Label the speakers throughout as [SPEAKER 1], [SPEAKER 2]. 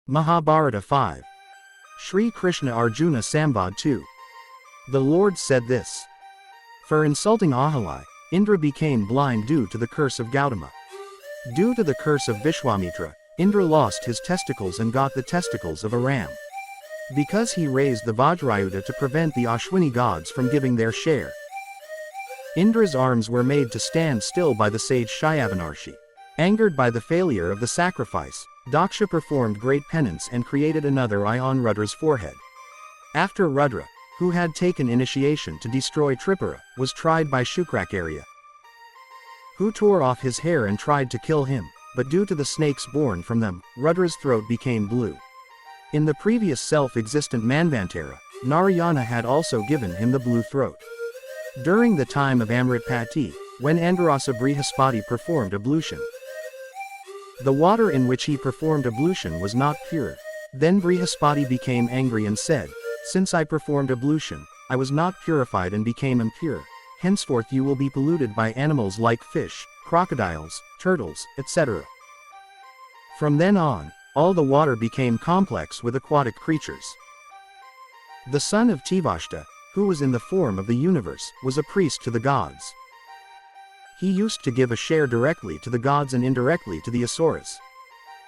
[SPEAKER 1] Mahabharata 5. Sri Krishna Arjuna Samvad 2. The Lord said this. For insulting Ahalai, Indra became blind due to the curse of Gautama. Due to the curse of Vishwamitra, Indra lost his testicles and got the testicles of a ram. Because he raised the Vajrayuta to prevent the Ashwini gods from giving their share. Indra's arms were made to stand still by the sage Shyavanarshi. Angered by the failure of the sacrifice, Daksha performed great penance and created another eye on Rudra's forehead. After Rudra, who had taken initiation to destroy Tripura, was tried by Shukrakarya, who tore off his hair and tried to kill him, but due to the snakes born from them, Rudra's throat became blue. In the previous self-existent Manvantara, Narayana had also given him the blue throat. During the time of Amritpati, when Angarasa Brihaspati performed ablution, the water in which he performed ablution was not pure. Then Brihaspati became angry and said, Since I performed ablution, I was not purified and became impure. Henceforth you will be polluted by animals like fish, crocodiles, turtles, etc. From then on, all the water became complex with aquatic creatures. The son of Tivashta, who was in the form of the universe, was a priest to the gods. He used to give a share directly to the gods and indirectly to the Asuras.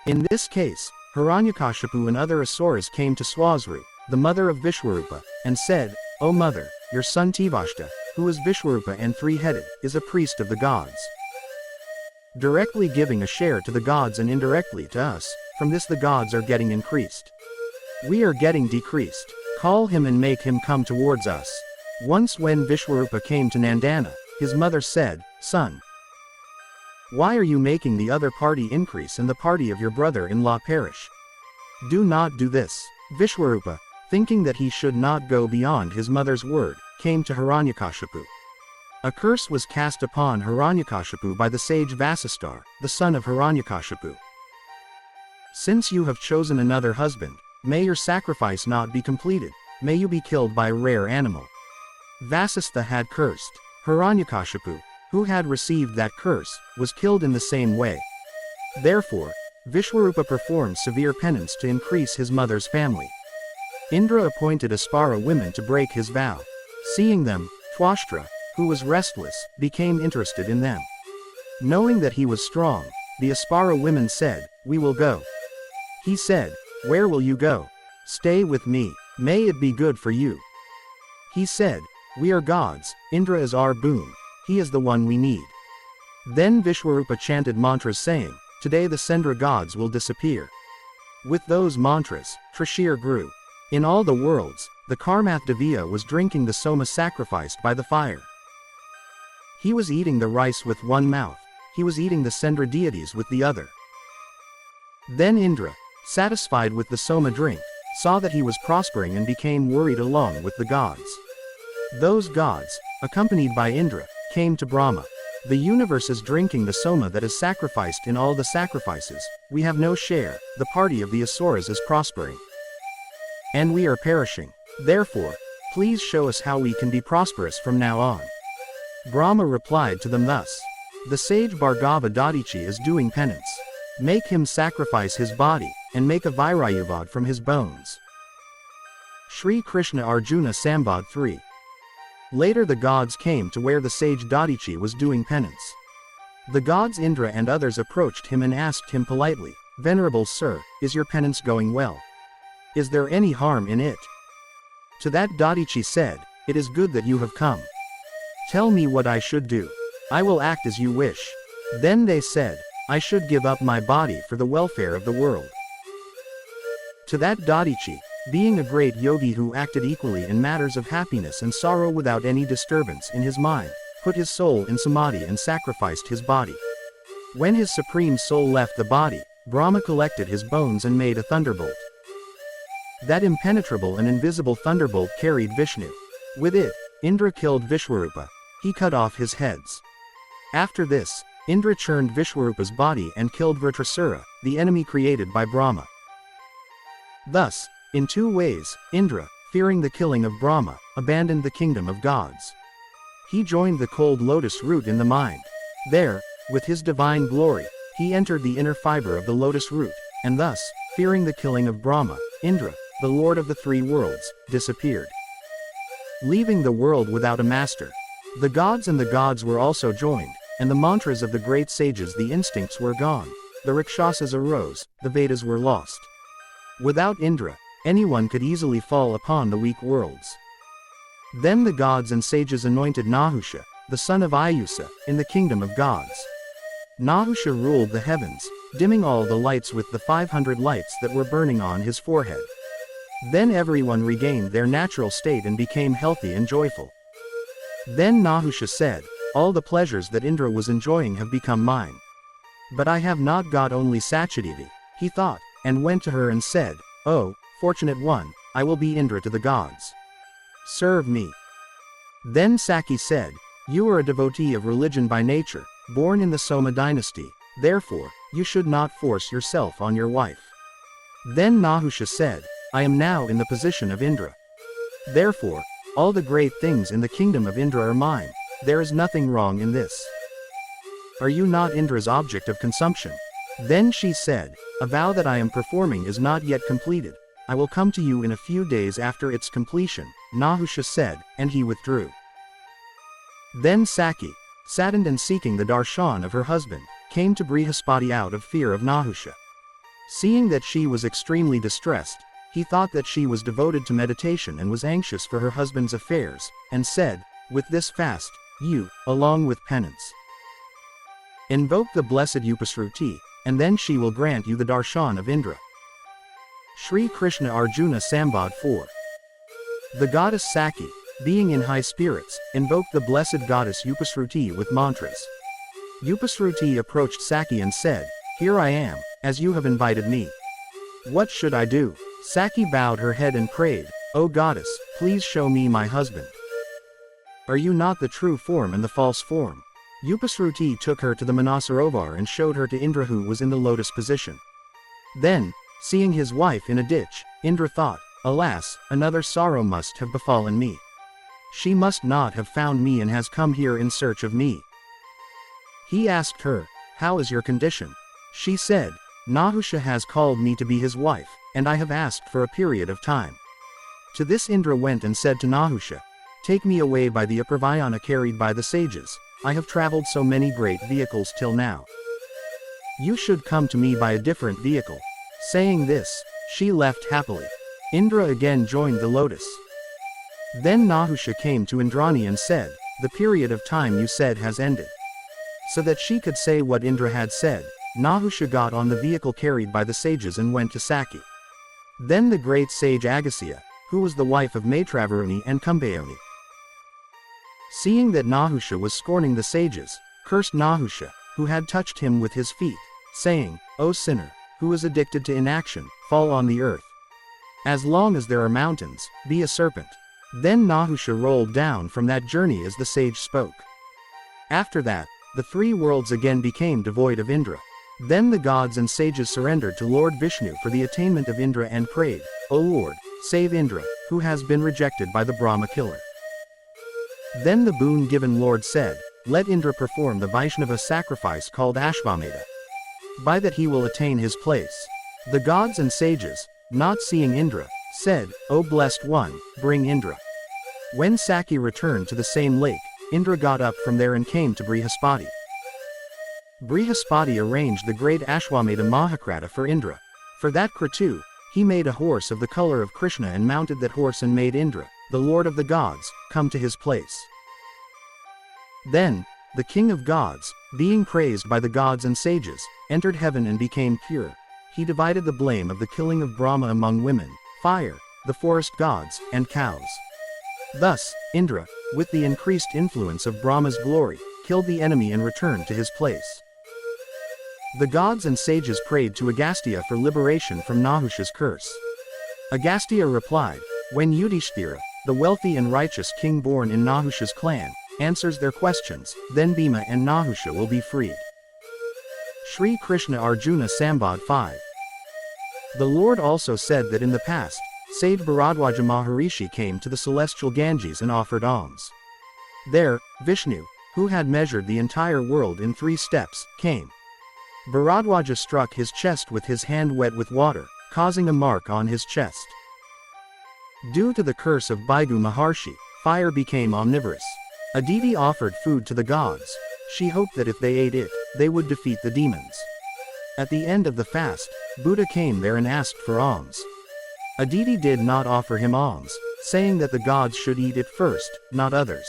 [SPEAKER 1] In this case, Hiranyakashipu and other Asuras came to Swasru, the mother of Vishwarupa, and said, O mother, your son Tivashta, who is Vishwarupa and three-headed, is a priest of the gods. Directly giving a share to the gods and indirectly to us, from this the gods are getting increased. We are getting decreased. Call him and make him come towards us. Once when Vishwarupa came to Nandana, his mother said, Son, why are you making the other party increase and the party of your brother-in-law perish? Do not do this. Vishwarupa, thinking that he should not go beyond his mother's word, came to Hiranyakashipu. A curse was cast upon Hiranyakashipu by the sage Vasistar, the son of Hiranyakashipu. Since you have chosen another husband, may your sacrifice not be completed, may you be killed by a rare animal. Vasistha had cursed. Hiranyakashipu, who had received that curse, was killed in the same way. Therefore, Vishwarupa performed severe penance to increase his mother's family. Indra appointed Aspara women to break his vow. Seeing them, Twashtra, who was restless, became interested in them. Knowing that he was strong, the Aspara women said, We will go. He said, Where will you go? Stay with me. May it be good for you. He said, We are gods, Indra is our boon, he is the one we need. Then Vishwarupa chanted mantras saying, Today the Sendra gods will disappear. With those mantras, Trishir grew. In all the worlds, the Karmath Devya was drinking the soma sacrificed by the fire. He was eating the rice with one mouth, he was eating the Sendra deities with the other. Then Indra, satisfied with the soma drink, saw that he was prospering and became worried along with the gods. Those gods, accompanied by Indra, came to Brahma. The universe is drinking the soma that is sacrificed in all the sacrifices, we have no share, the party of the Asuras is prospering. And we are perishing. Therefore, please show us how we can be prosperous from now on. Brahma replied to them thus. The sage Bhargava Dadichi is doing penance. Make him sacrifice his body, and make a Vairayavad from his bones. Sri Krishna Arjuna Samvad 3. Later the gods came to where the sage Dadichi was doing penance. The gods Indra and others approached him and asked him politely, Venerable sir, is your penance going well? Is there any harm in it? To that Dadichi said, It is good that you have come. Tell me what I should do. I will act as you wish. Then they said, I should give up my body for the welfare of the world. To that Dadichi, being a great yogi who acted equally in matters of happiness and sorrow without any disturbance in his mind, put his soul in samadhi and sacrificed his body. When his supreme soul left the body, Brahma collected his bones and made a thunderbolt. That impenetrable and invisible thunderbolt carried Vishnu. With it, Indra killed Vishwarupa. He cut off his heads. After this, Indra churned Vishwarupa's body and killed Vritrasura, the enemy created by Brahma. Thus, in two ways, Indra, fearing the killing of Brahma, abandoned the kingdom of gods. He joined the cold lotus root in the mind. There, with his divine glory, he entered the inner fiber of the lotus root, and thus, fearing the killing of Brahma, Indra, the lord of the three worlds, disappeared, leaving the world without a master. The gods and the gods were also joined, and the mantras of the great sages, the instincts were gone. The Rakshasas arose, the Vedas were lost. Without Indra, anyone could easily fall upon the weak worlds. Then the gods and sages anointed Nahusha, the son of U.S.A, in the kingdom of gods. Nahusha ruled the heavens, dimming all the lights with the 500 lights that were burning on his forehead. Then everyone regained their natural state and became healthy and joyful. Then Nahusha said, "All the pleasures that Indra was enjoying have become mine. But I have not got only Sachidevi," he thought, and went to her and said, "Oh, fortunate one, I will be Indra to the gods. Serve me." Then Saki said, "You are a devotee of religion by nature, born in the Soma dynasty, therefore, you should not force yourself on your wife." Then Nahusha said, "I am now in the position of Indra. Therefore, all the great things in the kingdom of Indra are mine. There is nothing wrong in this. Are you not Indra's object of consumption?" Then she said, "A vow that I am performing is not yet completed. I will come to you in a few days after its completion," Nahusha said, and he withdrew. Then Saki, saddened and seeking the darshan of her husband, came to Brihaspati out of fear of Nahusha. Seeing that she was extremely distressed, he thought that she was devoted to meditation and was anxious for her husband's affairs, and said, "With this fast, you, along with penance, invoke the blessed U.S.A, and then she will grant you the darshan of Indra." Sri Krishna Arjuna Samvad 4. The goddess Saki, being in high spirits, invoked the blessed goddess U.S.A with mantras. U.S.A approached Saki and said, "Here I am, as you have invited me. What should I do?" Saki bowed her head and prayed, "O goddess, please show me my husband. Are you not the true form and the false form?" U.S.A took her to the Manasarovar and showed her to Indra, who was in the lotus position. Then, seeing his wife in a ditch, Indra thought, "Alas, another sorrow must have befallen me. She must not have found me and has come here in search of me." He asked her, "How is your condition?" She said, "Nahusha has called me to be his wife, and I have asked for a period of time." To this Indra went and said to Nahusha, "Take me away by the Apravayana carried by the sages. I have traveled so many great vehicles till now. You should come to me by a different vehicle." Saying this, she left happily. Indra again joined the lotus. Then Nahusha came to Indrani and said, "The period of time you said has ended." So that she could say what Indra had said, Nahusha got on the vehicle carried by the sages and went to Saki. Then the great sage Agasya, who was the wife of Maitravaruni and Kumbhayoni, seeing that Nahusha was scorning the sages, cursed Nahusha, who had touched him with his feet, saying, "O sinner, who is addicted to inaction, fall on the earth. As long as there are mountains, be a serpent." Then Nahusha rolled down from that journey as the sage spoke. After that, the three worlds again became devoid of Indra. Then the gods and sages surrendered to Lord Vishnu for the attainment of Indra and prayed, "O Lord, save Indra, who has been rejected by the Brahma killer." Then the boon-given Lord said, "Let Indra perform the Vaishnava sacrifice called Ashvamedha. By that he will attain his place." The gods and sages, not seeing Indra, said, "O blessed one, bring Indra." When Saki returned to the same lake, Indra got up from there and came to Brihaspati. Brihaspati arranged the great Ashwamedha Mahakrata for Indra. For that Kratu, he made a horse of the color of Krishna and mounted that horse and made Indra, the lord of the gods, come to his place. Then, the king of gods, being praised by the gods and sages, entered heaven and became pure. He divided the blame of the killing of Brahma among women, fire, the forest gods, and cows. Thus, Indra, with the increased influence of Brahma's glory, killed the enemy and returned to his place. The gods and sages prayed to Agastya for liberation from Nahusha's curse. Agastya replied, "When Yudhishthira, the wealthy and righteous king born in Nahusha's clan, answers their questions, then Bhima and Nahusha will be freed." Sri Krishna Arjuna Samvad 5. The Lord also said that in the past, sage Bharadwaja Maharishi came to the celestial Ganges and offered alms. There, Vishnu, who had measured the entire world in 3 steps, came. Bharadwaja struck his chest with his hand wet with water, causing a mark on his chest. Due to the curse of Baigu Maharshi, fire became omnivorous. Aditi offered food to the gods. She hoped that if they ate it, they would defeat the demons. At the end of the fast, Buddha came there and asked for alms. Aditi did not offer him alms, saying that the gods should eat it first, not others.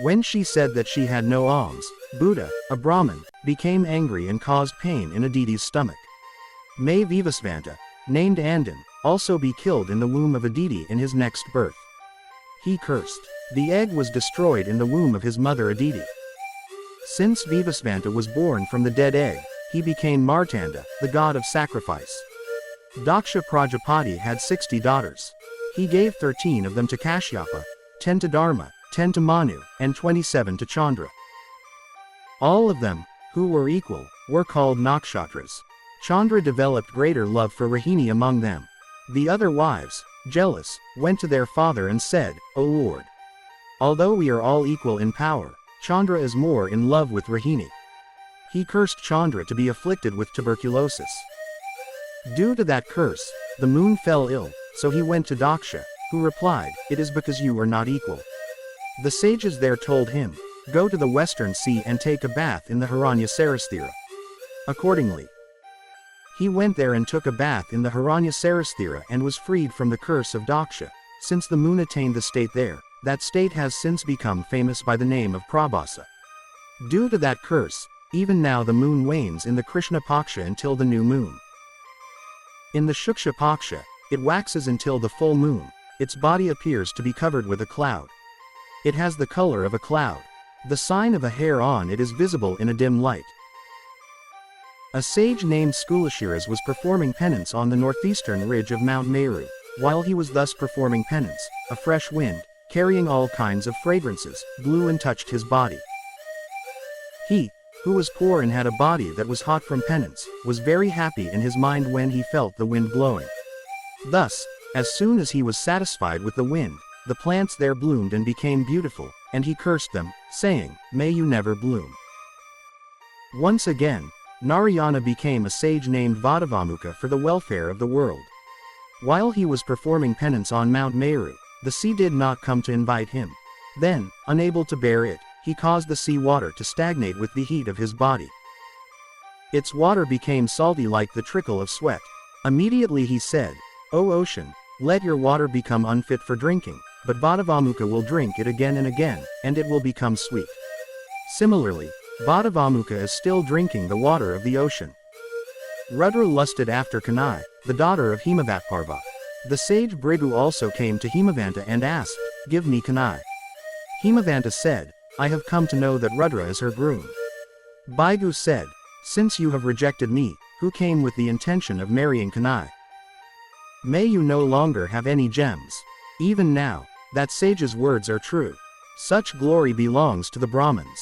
[SPEAKER 1] When she said that she had no alms, Buddha, a Brahmin, became angry and caused pain in Aditi's stomach. May Vivasvanta, named Andan, also be killed in the womb of Aditi in his next birth. He cursed. The egg was destroyed in the womb of his mother Aditi. Since Vivasvanta was born from the dead egg, he became Martanda, the god of sacrifice. Daksha Prajapati had 60 daughters. He gave 13 of them to Kashyapa, 10 to Dharma, 10 to Manu, and 27 to Chandra. All of them, who were equal, were called Nakshatras. Chandra developed greater love for Rahini among them. The other wives, jealous, went to their father and said, "O Lord, although we are all equal in power, Chandra is more in love with Rahini." He cursed Chandra to be afflicted with tuberculosis. Due to that curse, the moon fell ill, so he went to Daksha, who replied, "It is because you are not equal." The sages there told him, "Go to the western sea and take a bath in the Hiranyasarasthira." Accordingly, he went there and took a bath in the Hiranyasarasthira and was freed from the curse of Daksha. Since the moon attained the state there, that state has since become famous by the name of Prabhasa. Due to that curse, even now the moon wanes in the Krishna Paksha until the new moon. In the Shuksha Paksha, it waxes until the full moon. Its body appears to be covered with a cloud. It has the color of a cloud. The sign of a hair on it is visible in a dim light. A sage named Skulashiras was performing penance on the northeastern ridge of Mount Meru. While he was thus performing penance, a fresh wind, carrying all kinds of fragrances, blew and touched his body. He, who was poor and had a body that was hot from penance, was very happy in his mind when he felt the wind blowing. Thus, as soon as he was satisfied with the wind, the plants there bloomed and became beautiful, and he cursed them, saying, "May you never bloom." Once again, Narayana became a sage named Vadavamukha for the welfare of the world. While he was performing penance on Mount Meru, the sea did not come to invite him. Then, unable to bear it, he caused the sea water to stagnate with the heat of his body. Its water became salty like the trickle of sweat. Immediately he said, "O ocean, let your water become unfit for drinking," but Vadavamukha will drink it again and again, and it will become sweet. Similarly, Vadavamukha is still drinking the water of the ocean. Rudra lusted after Kanai, the daughter of Himavatparva. The sage Brigu also came to Himavanta and asked, "Give me Kanai." Himavanta said, "I have come to know that Rudra is her groom." Baigu said, "Since you have rejected me, who came with the intention of marrying Kanai, may you no longer have any gems." Even now, that sage's words are true. Such glory belongs to the Brahmins.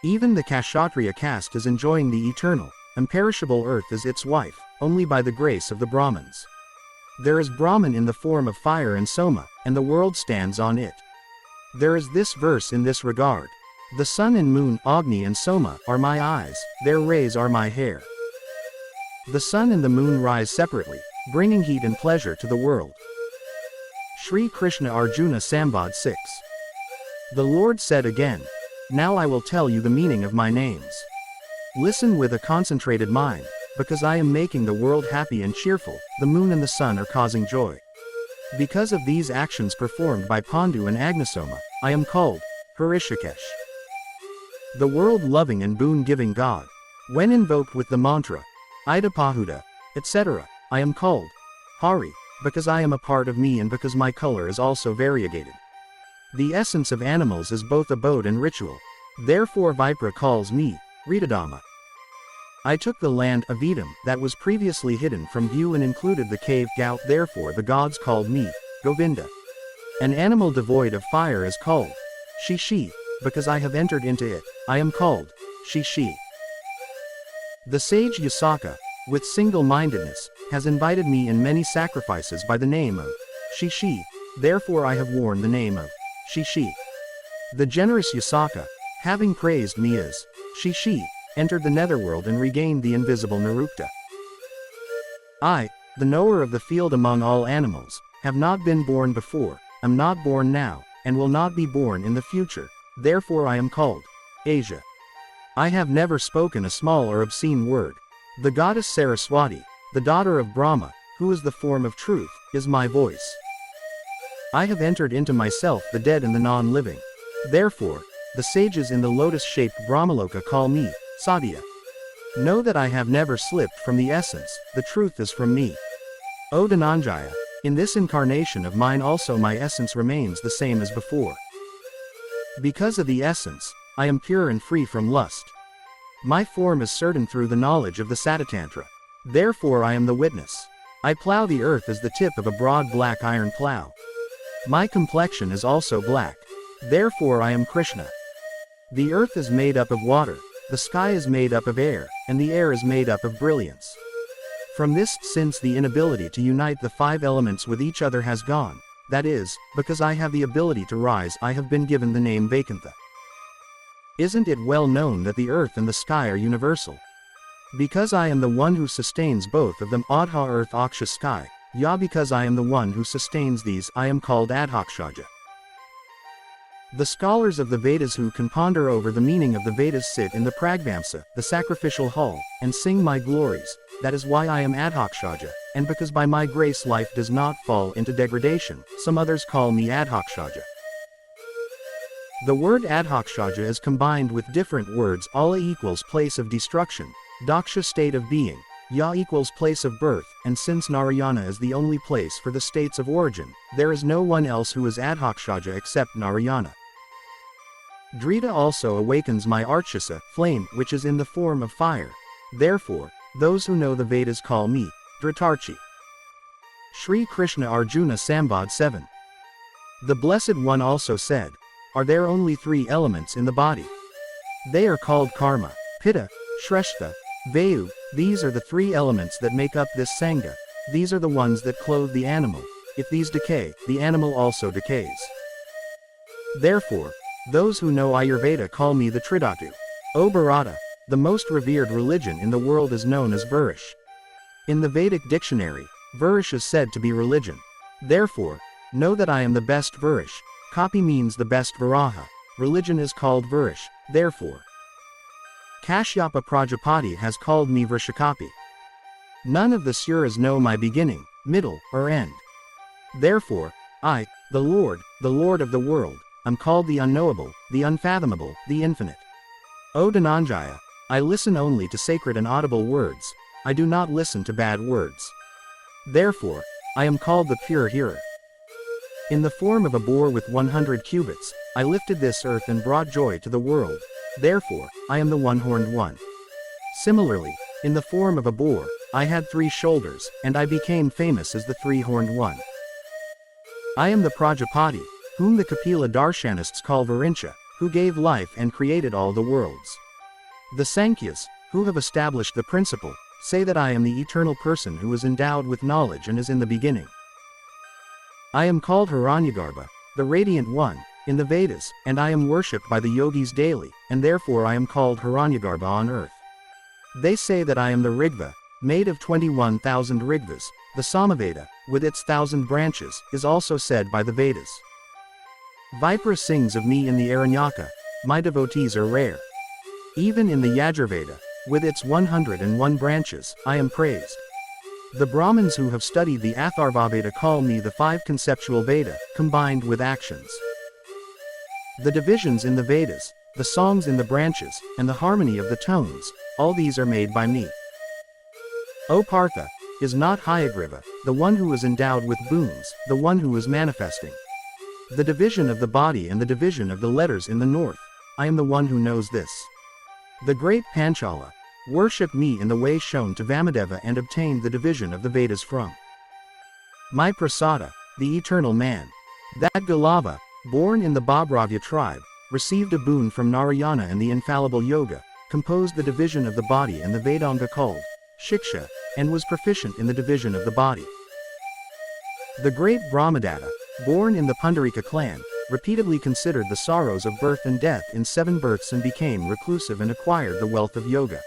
[SPEAKER 1] Even the Kshatriya caste is enjoying the eternal, imperishable earth as its wife, only by the grace of the Brahmins. There is Brahman in the form of fire and Soma, and the world stands on it. There is this verse in this regard. The sun and moon, Agni and Soma, are my eyes, their rays are my hair. The sun and the moon rise separately, bringing heat and pleasure to the world. Sri Krishna Arjuna Samvad 6. The Lord said again, "Now I will tell you the meaning of my names. Listen with a concentrated mind, because I am making the world happy and cheerful, the moon and the sun are causing joy. Because of these actions performed by Pandu and Agnisoma, I am called Harishikesh, the world-loving and boon-giving God. When invoked with the mantra, Idapahuda, etc., I am called Hari, because I am a part of me and because my color is also variegated. The essence of animals is both abode and ritual. Therefore Vipra calls me Ritadama. I took the land Avidam that was previously hidden from view and included the cave Gout. Therefore the gods called me Govinda. An animal devoid of fire is called Shishi, because I have entered into it, I am called Shishi. The sage Yasaka, with single-mindedness, has invited me in many sacrifices by the name of Shishi, therefore I have worn the name of Shishi. The generous Yasaka, having praised me as Shishi, entered the netherworld and regained the invisible Narukta. I, the knower of the field among all animals, have not been born before, am not born now, and will not be born in the future, therefore I am called Asia. I have never spoken a small or obscene word. The goddess Saraswati, the daughter of Brahma, who is the form of truth, is my voice. I have entered into myself the dead and the non-living. Therefore, the sages in the lotus-shaped Brahmaloka call me Satya. Know that I have never slipped from the essence, the truth is from me. O Dhananjaya, in this incarnation of mine also my essence remains the same as before. Because of the essence, I am pure and free from lust. My form is certain through the knowledge of the Satatantra. Therefore I am the witness. I plow the earth as the tip of a broad black iron plow. My complexion is also black. Therefore I am Krishna. The earth is made up of water, the sky is made up of air, and the air is made up of brilliance. From this, since the inability to unite the five elements with each other has gone, that is, because I have the ability to rise, I have been given the name Vaikantha. Isn't it well known that the earth and the sky are universal? Because I am the one who sustains both of them, Adha earth Aksha sky, Ya because I am the one who sustains these, I am called Adhokshaja. The scholars of the Vedas who can ponder over the meaning of the Vedas sit in the Pragvamsa, the sacrificial hall, and sing my glories. That is why I am Adhokshaja, and because by my grace life does not fall into degradation, some others call me Adhokshaja. The word Adhokshaja is combined with different words. Ala equals place of destruction, Daksha state of being, Ya equals place of birth, and since Narayana is the only place for the states of origin, there is no one else who is Adhokshaja except Narayana. Drita also awakens my Archasa, flame, which is in the form of fire. Therefore, those who know the Vedas call me Dhritarchi. Sri Krishna Arjuna Samvad 7. The Blessed One also said, are there only three elements in the body? They are called karma, pitta, shrestha, vayu. These are the three elements that make up this sangha. These are the ones that clothe the animal. If these decay, the animal also decays. Therefore, those who know Ayurveda call me the Tridhatu. O Bharata, the most revered religion in the world is known as Varish. In the Vedic dictionary, Varish is said to be religion. Therefore, know that I am the best Varish. Kapi means the best Varaha. Religion is called Varish, therefore. Kashyapa Prajapati has called me Vrishakapi. None of the Suras know my beginning, middle, or end. Therefore, I, the Lord of the world, am called the unknowable, the unfathomable, the infinite. O Dhananjaya, I listen only to sacred and audible words, I do not listen to bad words. Therefore, I am called the pure hearer. In the form of a boar with 100 cubits, I lifted this earth and brought joy to the world. Therefore, I am the one-horned one. Similarly, in the form of a boar, I had 3 shoulders, and I became famous as the 3-horned one. I am the Prajapati, whom the Kapila Darshanists call Varincha, who gave life and created all the worlds. The Sankhyas, who have established the principle, say that I am the eternal person who is endowed with knowledge and is in the beginning. I am called Hiranyagarbha, the radiant one, in the Vedas, and I am worshipped by the yogis daily, and therefore I am called Hiranyagarbha on earth. They say that I am the Rigva, made of 21,000 Rigvas. The Samaveda, with its 1,000 branches, is also said by the Vedas. Vipra sings of me in the Aranyaka, my devotees are rare. Even in the Yajurveda, with its 101 branches, I am praised. The Brahmins who have studied the Atharvaveda call me the 5 conceptual Veda, combined with actions. The divisions in the Vedas, the songs in the branches, and the harmony of the tones, all these are made by me. O Partha, is not Hayagriva, the one who is endowed with boons, the one who is manifesting the division of the body and the division of the letters in the north? I am the one who knows this. The great Panchala, worship me in the way shown to Vamadeva and obtained the division of the Vedas from my Prasada, the eternal man. That Galava, born in the Babravya tribe, received a boon from Narayana and the infallible Yoga, composed the division of the body and the Vedanga called Shiksha, and was proficient in the division of the body. The great Brahmadatta, born in the Pundarika clan, repeatedly considered the sorrows of birth and death in 7 births and became reclusive and acquired the wealth of yoga.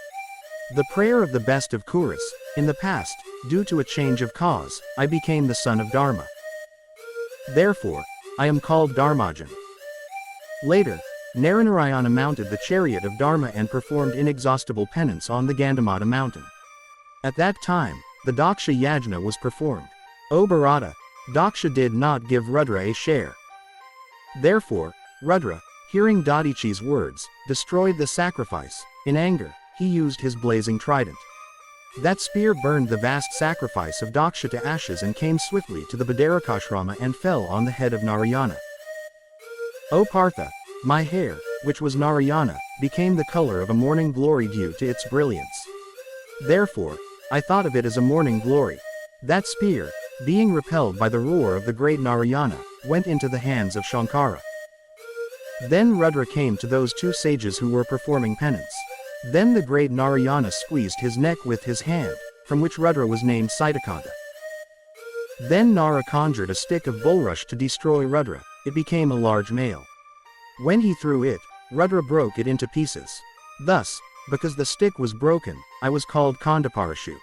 [SPEAKER 1] The prayer of the best of Kuras, in the past, due to a change of cause, I became the son of Dharma. Therefore, I am called Dharmajan. Later, Naranarayana mounted the chariot of Dharma and performed inexhaustible penance on the Gandamata mountain. At that time, the Daksha Yajna was performed. O Bharata, Daksha did not give Rudra a share. Therefore, Rudra, hearing Dadichi's words, destroyed the sacrifice. In anger, he used his blazing trident. That spear burned the vast sacrifice of Daksha to ashes and came swiftly to the Badarakashrama and fell on the head of Narayana. O Partha, my hair, which was Narayana, became the color of a morning glory due to its brilliance. Therefore, I thought of it as a morning glory. That spear, being repelled by the roar of the great Narayana, went into the hands of Shankara. Then Rudra came to those two sages who were performing penance. Then the great Narayana squeezed his neck with his hand, from which Rudra was named Sitakanta. Then Nara conjured a stick of bulrush to destroy Rudra. It became a large male. When he threw it, Rudra broke it into pieces. Thus, because the stick was broken, I was called Kandaparashu.